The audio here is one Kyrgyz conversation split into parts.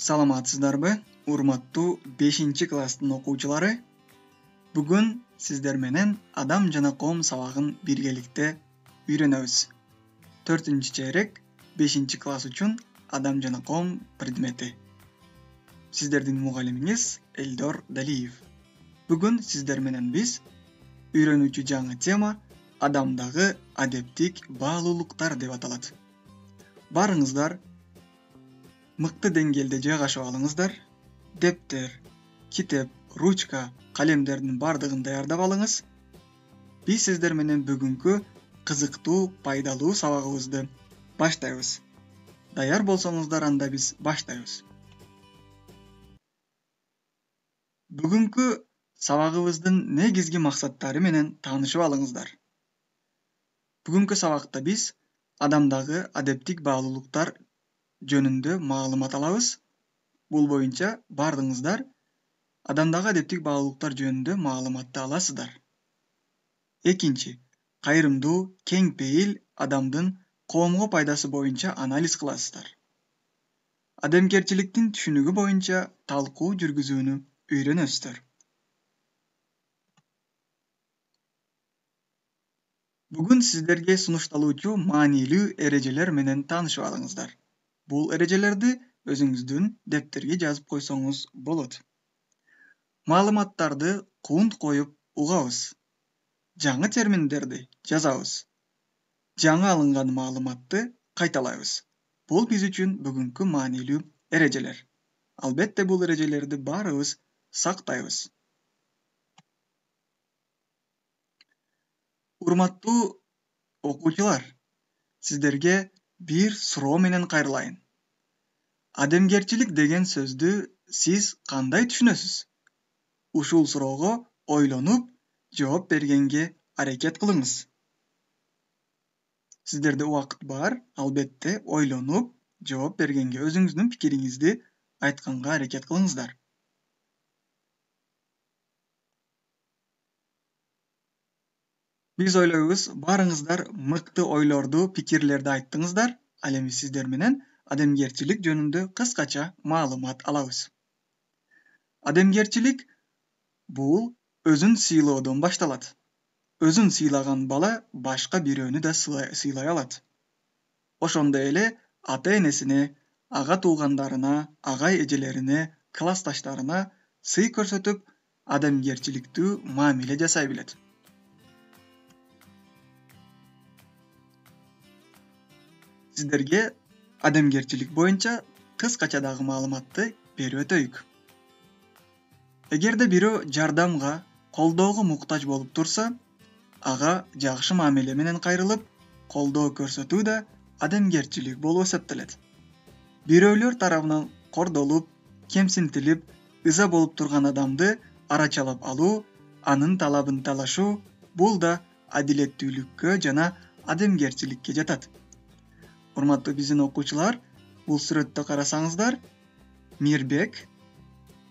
Саламатсыздарбы, урматтуу 5-класстын окуучулары? Бүгүн сиздер менен адам жана коом сабагын биргеликте үйрөнөбүз. 4-чейрек 5-класс үчүн адам жана коом предмети. Сиздердин мугалимиңиз Элдор Далиев. Бүгүн сиздер менен биз үйрөнүүчү жаңы тема адамдагы адептик баалуулуктар деп аталат. Барыңыздар мыкты деңгээлде жайгашып алыңыздар. Дептер, китеп, ручка, калемдердин бардыгын даярдап алыңыз. Биз сиздер менен бүгүнкү кызыктуу, пайдалуу сабагыбызды баштайбыз. Даяр болсоңуздар, анда биз баштайбыз. Бүгүнкү сабагыбыздын негизги максаттары менен таанышып алыңыздар. Бүгүнкү сабакта биз адамдагы адептик баалуулуктар жөнүндө маалымат алабыз. Бул боюнча бардыгыңыздар адамдагы адептик баалуулуктар жөнүндө маалыматты аласыздар. Экинчи, кайрымдуу, кең пейил адамдын коомго пайдасы боюнча анализ кыласыздар. Адамгерчиликтин түшүнүгү боюнча талкуу жүргүзүүнү үйрөнөсүздөр. Бүгүн сиздерге сунушталуучу маанилүү эрежелер менен таанышып алыңыздар. Бул эрежелерди өзүңүздүн дептерге жазып койсоңуз болот. Маалыматтарды кунт коюп угабыз. Жаңы терминдерди жазабыз. Жаңы алынган маалыматты кайталайбыз. Бул биз үчүн бүгүнкү маанилүү эрежелер. Албетте бул эрежелерди баарыбыз сактайбыз. Урматтуу окуучулар, сиздерге бир суроо менен кайрылайын. Адамгерчилик деген сөздү сиз кандай түшүнөсүз? Ушул суроого ойлонуп, жооп бергенге аракет кылыңыз. Сиздерде убакыт бар, албетте ойлонуп, жооп бергенге, өзүңүздүн пикириңизди айтканга аракет кылыңыздар. Биз ойлойбуз, барыңыздар мыкты ойлорду, пикирлерди айттыңыздар. Ал эми сиздер менен адамгерчилик жөнүндө кыскача маалымат алабыз. Адамгерчилик бул өзүн сыйлоодон башталат. Өзүн сыйлаган бала башка бирөөнү да сыйлай алат. Ошондой эле ата-энесине, ага туугандарына, агай эжелерине, классташтарына сый көрсөтүп, адамгерчиликтүү мамиле жасай билет. Сиздерге адамгерчилик боюнча кыскача дагы маалыматты берип өтөйүк. Эгерде бирөө жардамга, колдоого муктаж болуп турса, ага жакшы мамиле менен кайрылып, колдоо көрсөтүү да адамгерчилик болуп эсептелет. Бирөөлөр тарабынан кордолуп, кемсинтилип, ыза болуп турган адамды арачалап алуу, анын талабын талашуу, бул да адилеттүүлүккө жана адамгерчиликке жатат. Урматтуу биздин окуучулар, бул сүрөттө карасаңыздар, Мирбек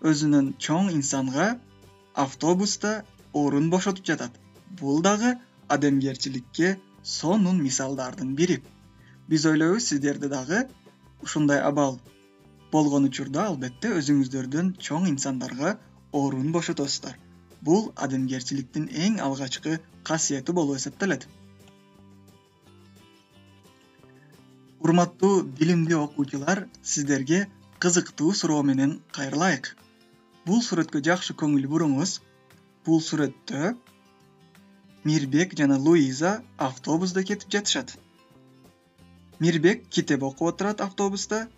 өзүнүн чоң инсанга автобуста орун бошотуп жатат. Бул дагы адамгерчиликке сонун мисалдардын бири. Биз ойлойбуз, сиздерде дагы ушундай абал болгон учурда албетте өзүңүздөрдүн чоң инсандарга орун бошотосуздар. Бул адамгерчиликтин эң алгачкы касиети болуп эсептелет. Урматтуу билимдүү окуучулар, сиздерге кызыктуу суроо менен кайрылайык. Бул сүрөткө жакшы көңүл буруңуз. Бул сүрөттө Мирбек жана Луиза автобуста кетип жатышат. Мирбек китеп окуп отурат автобуста,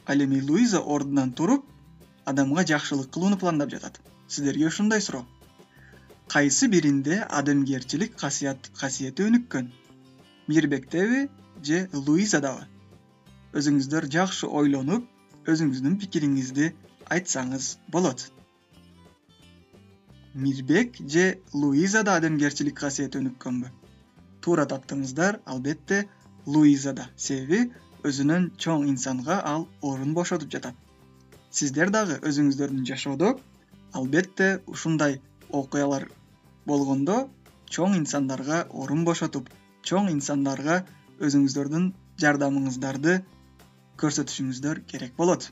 ал эми Луиза ордунан туруп, адамга жакшылык кылууну пландап жатат. Сиздерге ушундай суроо. Кайсы биринде адамгерчилик касиети өнүккөн? Мирбектеби же Луизадабы? Өзүңүздөр жакшы ойлонуп, өзүңүздүн пикириңизди айтсаңыз болот. Мирбек же Луизада адамгерчилик касиети өнүккөнбү? Туура таптыңыздар, албетте Луизада. Себеби өзүнүн чоң инсанга ал орун бошотуп жатат. Сиздер дагы өзүңүздөрдүн жашоодо албетте ушундай окуялар болгондо чоң инсандарга орун бошотуп, чоң инсандарга өзүңүздөрдүн жардамыңыздарды көрсөтүшүңүздөр керек болот.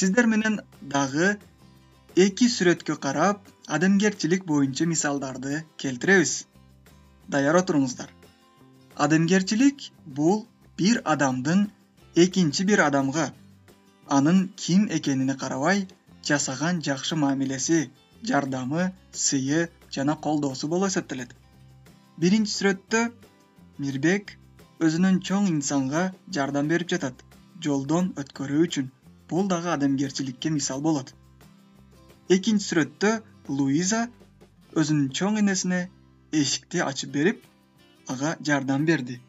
Сиздер менен дагы эки сүрөткө карап, адамгерчилик боюнча мисалдарды келтиребиз. Даяр отуруңуздар. Адамгерчилик бул бир адамдын экинчи бир адамга анын ким экенине карабай жасаган жакшы мамилеси, жардамы, сыйы жана колдоосу болуп эсептелет. Биринчи сүрөттө Мирбек өзүнүн чоң инсанга жардам берип жатат, жолдон өткөрүү үчүн. Бул дагы адамгерчиликке мисал болот. Экинчи сүрөттө Луиза өзүнүн чоң энесине эшикти ачып берип, ага жардам берди.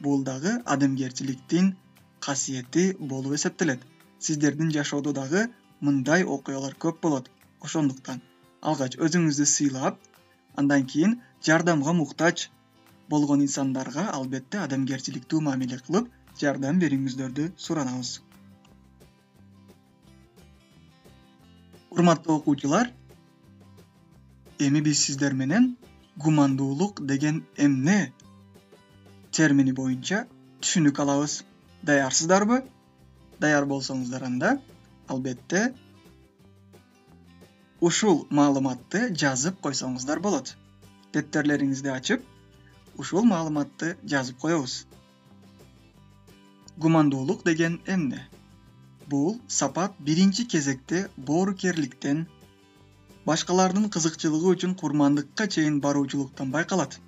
Бул дагы адамгерчиликтин касиети болуп эсептелет. Сиздердин жашоодо дагы мындай окуялар көп болот. Ошондуктан алгач өзүңүздү сыйлап, андан кийин жардамга муктаж болгон инсандарга албетте адамгерчиликтүү мамиле кылып, жардам бериңиздерди суранабыз. Урматтуу окуучулар, эми биз сиздер менен гумандуулук деген эмне термини боюнча түшүнүк алабыз. Даярсыздарбы? Даяр болсоңуздар анда албетте ушул маалыматты жазып койсоңуздар болот. Дептерлериңизди ачып, ушул маалыматты жазып коебуз. Гумандуулук деген эмне? Бул сапат биринчи кезекте боорукерликтен, башкалардын кызыкчылыгы үчүн курмандыкка чейин баруучулуктан байкалат.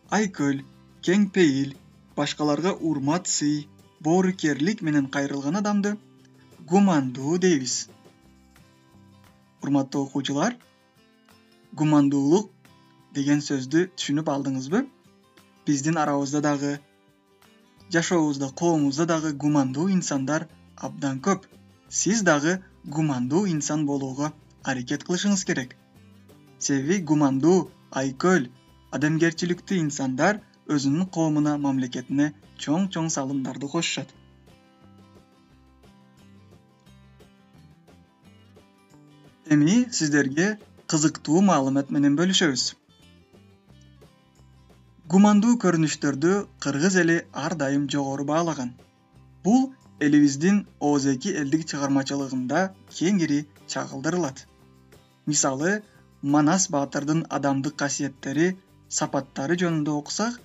Айкөл, кең пейил, башкаларга урмат сый, боорукерлик менен кайрылган адамды гумандуу дейбиз. Урматтуу окуучулар, гумандуулук деген сөздү түшүнүп алдыңызбы? Биздин арабызда дагы, жашообузда, коомубузда дагы гумандуу инсандар абдан көп. Сиз дагы гумандуу инсан болууга аракет кылышыңыз керек. Себеби гумандуу, айкөл, адамгерчиликтүү инсандар өзүнүн коомуна, мамлекетине чоң салымдарды кошушат. Эми сиздерге кызыктуу маалымат менен бөлүшөбүз. Гумандуу көрүнүштөрдү кыргыз эли ар дайым жогору баалаган. Бул элибиздин оозеки элдик чыгармачылыгында кеңири чагылдырылат. Мисалы, Манас баатырдын адамдык касиеттери, сапаттары жөнүндө окусак,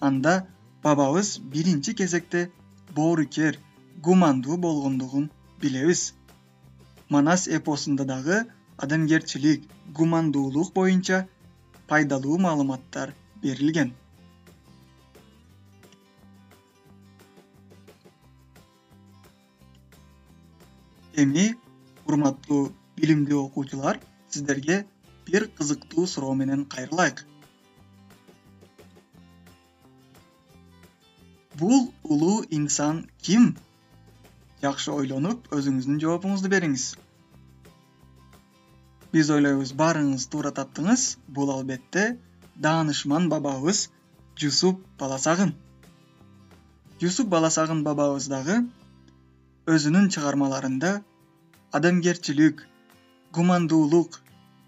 анда бабабыз биринчи кезекте боорукер, гумандуу болгондугун билебиз. Манас эпосунда дагы адамгерчилик, гумандуулук боюнча пайдалуу маалыматтар берилген. Эми, урматтуу билимдүү окуучулар, сиздерге бир кызыктуу суроо менен кайрылайык. Бул улуу инсан ким? Жакшы ойлонуп, өзүңүздүн жообуңузду бериңиз. Биз ойлойбуз, баарыңыз туура таптыңыз. Бул албетте даанышман бабабыз Жусуп Баласагын. Жусуп Баласагын бабабыз дагы өзүнүн чыгармаларында адамгерчилик, гумандуулук,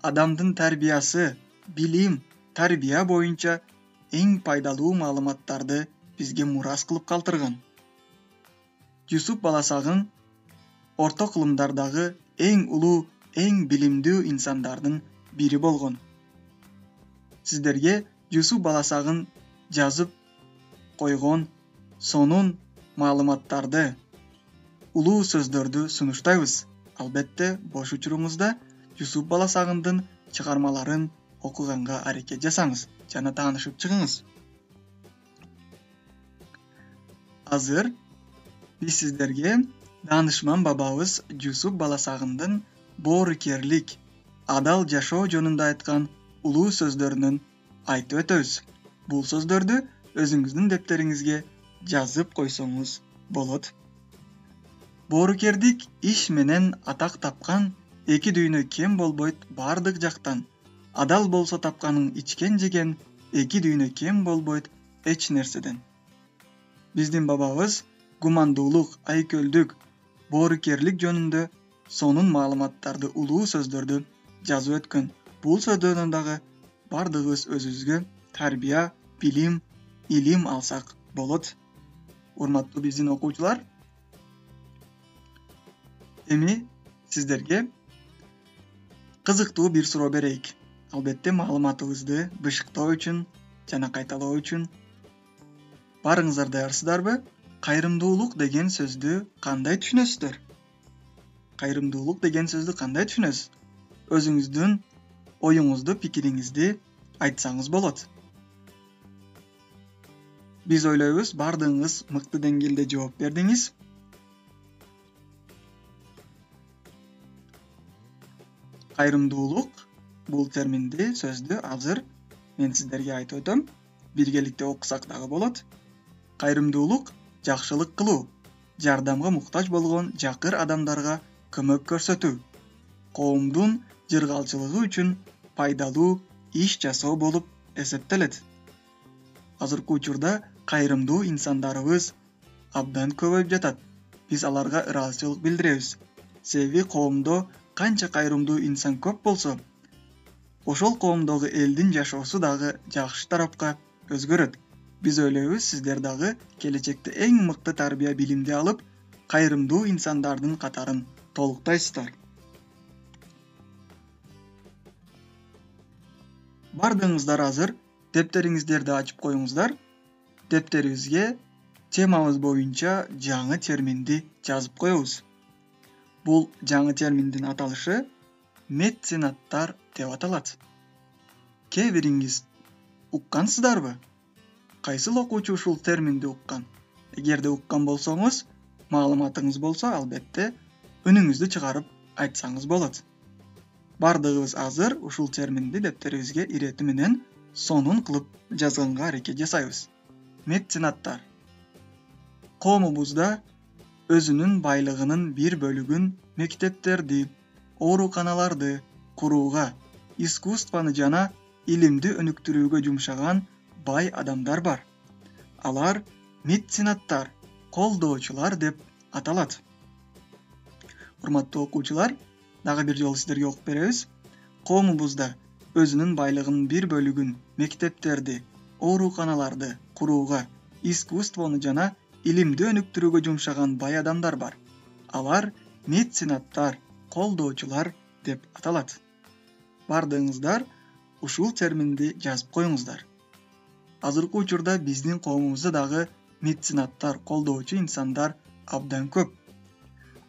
адамдын тарбиясы, билим, тарбия боюнча эң пайдалуу маалыматтарды бизге мурас кылып калтырган. Жусуп Баласагын орто кылымдардагы эң улуу, эң билимдүү инсандардын бири болгон. Сиздерге Жусуп Баласагын жазып койгон сонун маалыматтарды, улуу сөздөрдү сунуштайбыз. Албетте, бош учуруңузда Жусуп Баласагындын чыгармаларын окуганга аракет жасаңыз жана таанышып чыгыңыз. Азыр биз сиздерге даанышман бабабыз Жусуп Баласагындын боорукерлик, адал жашоо жөнүндө айткан улуу сөздөрүнөн айтып өтөбүз. Бул сөздөрдү өзүңүздүн дептериңизге жазып койсоңуз болот. Боорукердик иш менен атак тапкан, эки дүйнө кем болбойт бардык жактан. Адал болсо тапканың ичкен жеген, эки дүйнө кем болбойт эч нерседен. Биздин бабабыз гумандуулук, айкөлдүк, боорукерлик жөнүндө сонун маалыматтарды, улуу сөздөрдү жазып өткөн. Бул сөздөрдөн дагы бардыгыбыз өзүбүзгө тарбия, билим, илим алсак болот. Урматтуу биздин окуучулар, Эми сиздерге кызыктуу бир суроо берейик. Албетте маалыматыбызды бышыктоо үчүн жана кайталоо үчүн. Барыңыздар даярсыздарбы? Кайрымдуулук деген сөздү кандай түшүнөсүздөр? Кайрымдуулук деген сөздү кандай түшүнөсүз? Өзүңүздүн оюңузду, пикириңизди айтсаңыз болот. Биз ойлойбуз, бардыгыңыз мыкты деңгээлде жооп бердиңиз. Кайрымдуулук бул терминди, сөздү азыр мен сиздерге айтып өтөм. Биргеликте окусак дагы болот. Кайрымдуулук жакшылык кылуу, жардамга муктаж болгон жакыр адамдарга көмөк көрсөтүү, коомдун жыргалчылыгы үчүн пайдалуу иш жасоо болуп эсептелет. Азыркы учурда кайрымдуу инсандарыбыз абдан көбөйүп жатат. Биз аларга ыраазычылык билдиребиз. Себеби коомдо канча кайрымдуу инсан көп болсо, ошол коомдогу элдин жашоосу дагы жакшы тарапка өзгөрөт. Биз ойлойбуз, сиздер дагы келечекте эң мыкты тарбия билимди алып, кайрымдуу инсандардын катарын толуктайсыздар. Бардыгыңыздар азыр дептериңиздерди ачып коюңуздар. Дептерибизге темабыз боюнча жаңы терминди жазып коебуз. Бул жаңы терминдин аталышы меценаттар деп аталат. Кээ бириңиз уккансыздарбы? Кайсыл окуучу ушул терминди уккан? Эгерде уккан болсоңуз, маалыматыңыз болсо, албетте үнүңүздү чыгарып айтсаңыз болот. Бардыгыбыз азыр ушул терминди дептерибизге ирети менен сонун кылып жазганга аракет жасайбыз. Меценаттар коомубузда өзүнүн байлыгынын бир бөлүгүн мектептерди, ооруканаларды курууга, искусствону жана илимди өнүктүрүүгө жумшаган бай адамдар бар. Алар меценаттар, колдоочулар деп аталат. Урматтуу окуучулар, дагы бир жолу сиздерге окуп беребиз. Коомубузда өзүнүн байлыгынын бир бөлүгүн мектептерди, ооруканаларды курууга, искусствону жана илимди өнүктүрүүгө жумшаган бай адамдар бар. Алар меценаттар, колдоочулар деп аталат. Бардыгыңыздар ушул терминди жазып коюңуздар. Азыркы учурда биздин коомубузда дагы меценаттар, колдоочу инсандар абдан көп.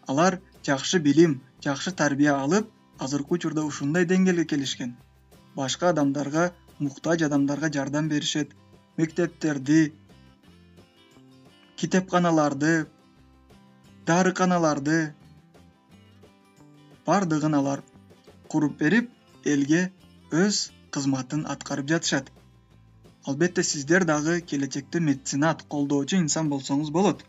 Алар жакшы билим, жакшы тарбия алып, азыркы учурда ушундай деңгээлге келишкен. Башка адамдарга, муктаж адамдарга жардам беришет. Мектептерди, китепканаларды, дарыканаларды бардыгын алар куруп берип, элге өз кызматын аткарып жатышат. Албетте сиздер дагы келечекте меценат, колдоочу инсан болсоңуз болот.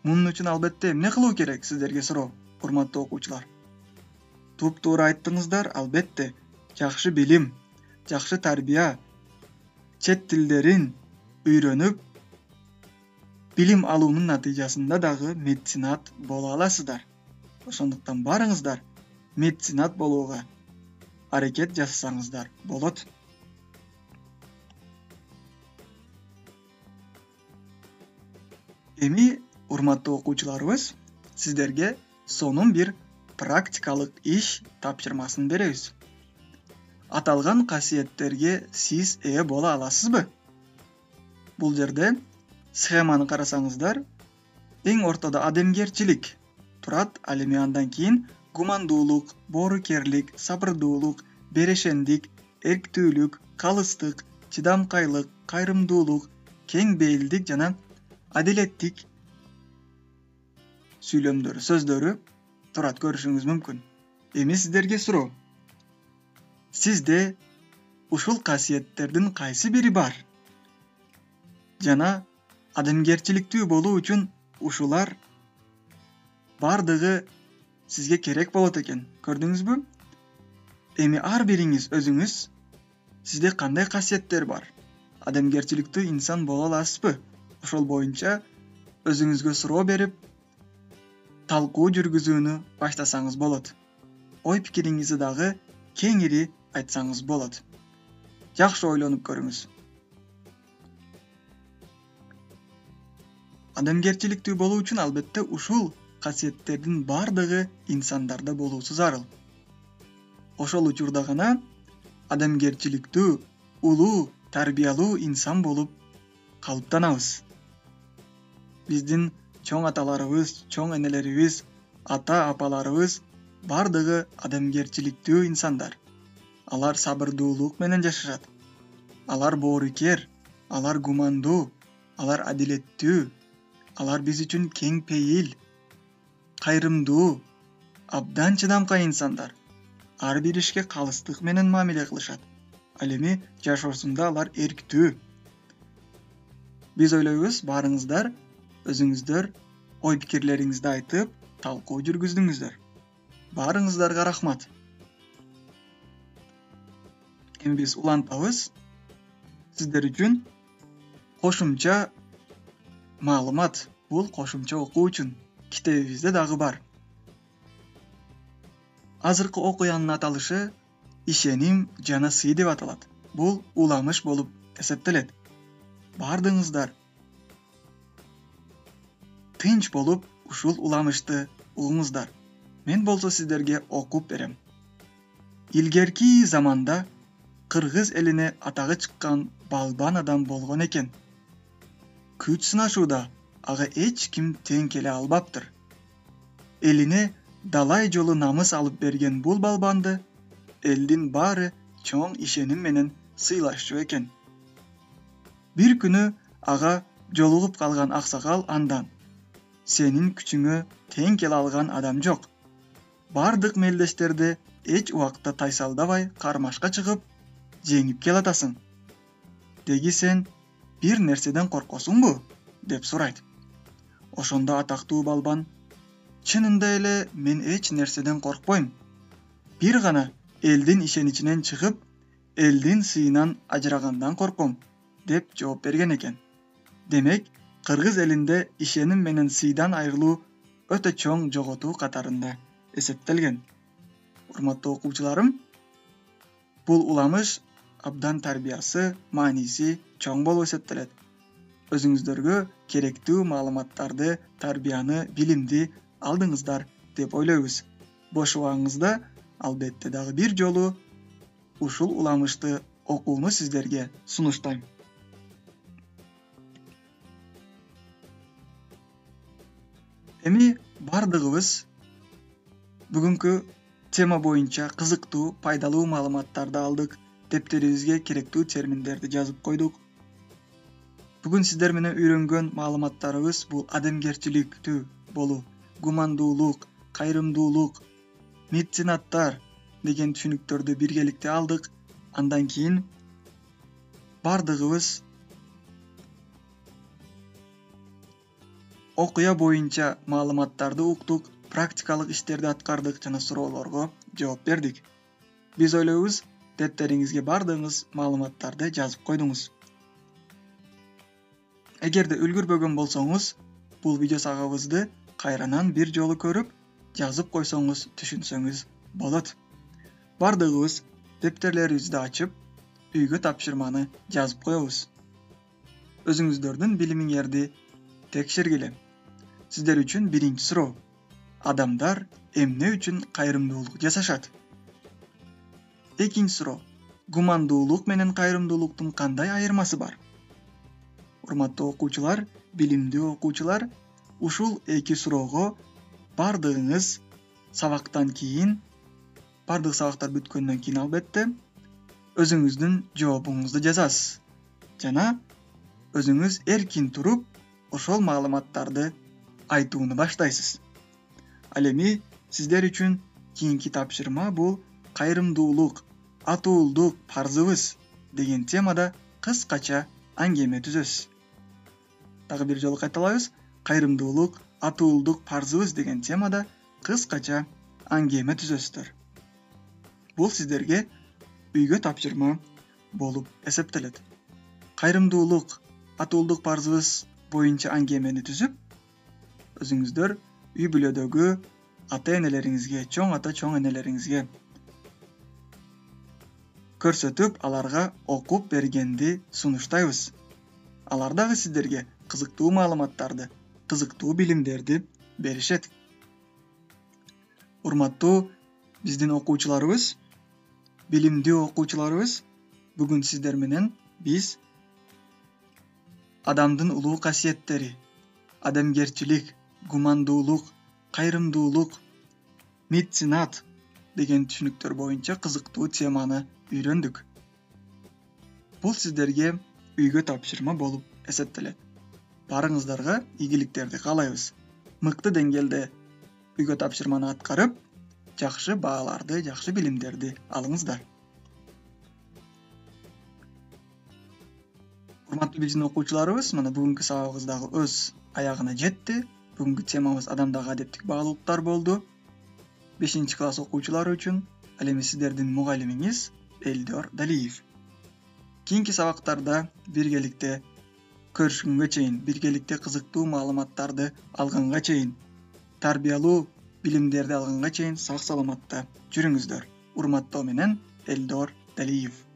Мунун үчүн албетте эмне кылуу керек, сиздерге суроо, урматтуу окуучулар. Туп-туура айттыңыздар, албетте жакшы билим, жакшы тарбия, чет тилдерин үйрөнүп, билим алуунун натыйжасында дагы меценат боло аласыздар. Ошондуктан барыңыздар меценат болууга аракет жасасаңыздар болот. Эми, урматтуу окуучуларыбыз, сиздерге сонун бир практикалык иш тапшырмасын беребиз. Аталган касиеттерге сиз ээ боло аласызбы? Бул жерде схеманы карасаңыздар, эң ортодо адамгерчилик турат, ал эми андан кийин гумандуулук, боорукерлик, сабырдуулук, берешендик, эрктүүлүк, калыстык, чыдамкайлык, кайрымдуулук, кең бейилдик жана адилеттик сүйлөмдөрү, сөздөрү турат, көрүшүңүз мүмкүн. Эми сиздерге суроо. Сизде ушул касиеттердин кайсы бири бар? Жана адамгерчиликтүү болуу үчүн ушулар бардыгы сизге керек болот экен. Көрдүңүзбү? Эми ар бириңиз өзүңүз сизде кандай касиеттер бар? Адамгерчиликтүү инсан боло аласызбы? Ошол боюнча өзүңүзгө суроо берип, талкуу жүргүзүүнү баштасаңыз болот. Ой пикириңизди дагы кеңири айтсаңыз болот. Жакшы ойлонуп көрүңүз. Адамгерчиликтүү болуу үчүн албетте ушул касиеттердин бардыгы инсандарда болуусу зарыл. Ошол учурда гана адамгерчиликтүү, улуу, тарбиялуу инсан болуп калыптанабыз. Биздин чоң аталарыбыз, чоң энелерибиз, ата-апаларыбыз бардыгы адамгерчиликтүү инсандар. Алар сабырдуулук менен жашашат. Алар боорукер, алар гумандуу, алар адилеттүү, алар биз үчүн кең пейил, кайрымдуу, абдан чыдамкай инсандар. Ар бир ишке калыстык менен мамиле кылышат. Ал эми жашоосунда алар эрктүү. Биз ойлойбуз, барыңыздар өзүңүздөр ой пикирлериңизди айтып, талкуу жүргүздүңүздөр. Барыңыздарга рахмат. Эми биз улантабыз. Сиздер үчүн кошумча маалымат, бул кошумча окуу үчүн китебибизде дагы бар. Азыркы окуянын аталышы ишеним жана сый деп аталат. Бул уламыш болуп эсептелет. Бардыңыздар тынч болуп ушул уламышты угуңуздар. Мен болсо сиздерге окуп берем. Илгерки заманда кыргыз элине атагы чыккан балбан адам болгон экен. Күч сынашууда ага эч ким тең келе албаптыр. Элине далай жолу намыс алып берген бул балбанды элдин баары чоң ишеним менен сыйлашчу экен. Бир күнү ага жолугуп калган аксакал андан: "Сенин күчүңө тең келе алган адам жок. Бардык мелдештерди эч убакта тайсалдабай кармашка чыгып, жеңип келатасың. Деги сен бир нерседен коркосуңбу?" деп сурайт. Ошондо атактуу балбан: "Чынында эле мен эч нерседен коркпойм. Бир гана элдин ишеничинен чыгып, элдин сыйынан ажырагандан корком" деп жооп берген экен. Демек, кыргыз элинде ишеним менен сыйдан айрылуу өтө чоң жоготуу катарында эсептелген. Урматтуу окуучуларым, бул уламыш абдан тарбиясы, мааниси чоң болуп эсептелет. Өзүңүздөргө керектүү маалыматтарды, тарбияны, билимди алдыңыздар деп ойлойбуз. Бош убагыңызда албетте дагы бир жолу ушул уламышты окууну сиздерге сунуштайм. Эми бардыгыбыз бүгүнкү тема боюнча кызыктуу, пайдалуу маалыматтарды алдык, дептерибизге керектүү терминдерди жазып койдук. Бүгүн сиздер менен үйрөнгөн маалыматтарыбыз бул адамгерчиликтүү болуу, гумандуулук, кайрымдуулук, меценаттар деген түшүнүктөрдү биргеликте алдык. Андан кийин бардыгыбыз окуя боюнча маалыматтарды уктук, практикалык иштерди аткардык жана суроолорго жооп бердик. Биз ойлойбуз, дептериңизге бардыгыңыз маалыматтарды жазып койдуңуз. Эгерде үлгүрбөгөн болсоңуз, бул видео сагыбызды кайранан бир жолу көрүп, жазып койсоңуз, түшүнсөңүз болот. Бардыгыбыз дептерлерибизди ачып, үйгө тапшырманы жазып коебуз. Өзүңүздөрдүн билимиңерди текшергиле. Сиздер үчүн биринчи суроо: адамдар эмне үчүн кайрымдуулук жасашат? Экинчи суроо: гумандуулук менен кайрымдуулуктун кандай айырмасы бар? Урматтуу окуучулар, билимдүү окуучулар, ушул эки суроого бардыгыңыз сабактан кийин, бардык сабактар бүткөндөн кийин албетте өзүңүздүн жообуңузду жазасыз. Жана өзүңүз эркин туруп, ошол маалыматтарды айтууну баштайсыз. Ал эми сиздер үчүн кийинки тапшырма бул кайрымдуулук, атуулдук парзыбыз деген темада кыскача аңгеме түзөсүз. Дагы бир жолу кайталайбыз. Кайрымдуулук, атуулдук парзыбыз деген темада кыскача аңгеме түзөсүздөр. Бул сиздерге үйгө тапшырма болуп эсептелет. Кайрымдуулук, атуулдук парзыбыз боюнча аңгемени түзүп, өзүңүздөр үй бүлөдөгү ата-энелериңизге, чоң ата, чоң энелериңизге көрсөтүп, аларга окуп бергенди сунуштайбыз. Алар дагы сиздерге кызыктуу маалыматтарды, кызыктуу билимдерди беришет. Урматтуу биздин окуучуларыбыз, билимдүү окуучуларыбыз, бүгүн сиздер менен биз адамдын улуу касиеттери, адамгерчилик, гумандуулук, кайрымдуулук, меценат деген түшүнүктөр боюнча кызыктуу теманы үйрөндүк. Бул сиздерге үйгө тапшырма болуп эсептелет. Барыңыздарга ийгиликтерди каалайбыз. Мыкты деңгээлде үйгө тапшырманы аткарып, жакшы бааларды, жакшы билимдерди алыңыздар. Урматтуу биздин окуучуларыбыз, мына бүгүнкү сабагыбыз дагы өз аягына жетти. Бүгүнкү темабыз адамдагы адептик баалуулуктар болду. 5-класс окуучулары үчүн, ал эми сиздердин мугалимиңиз Элдор Далиев. Кийинки сабактарда биргеликте көрүшкөнгө чейин, биргеликте кызыктуу маалыматтарды алганга чейин, тарбиялуу билимдерди алганга чейин сак саламатта жүрүңүздөр. Урматтоо менен Элдор Далиев.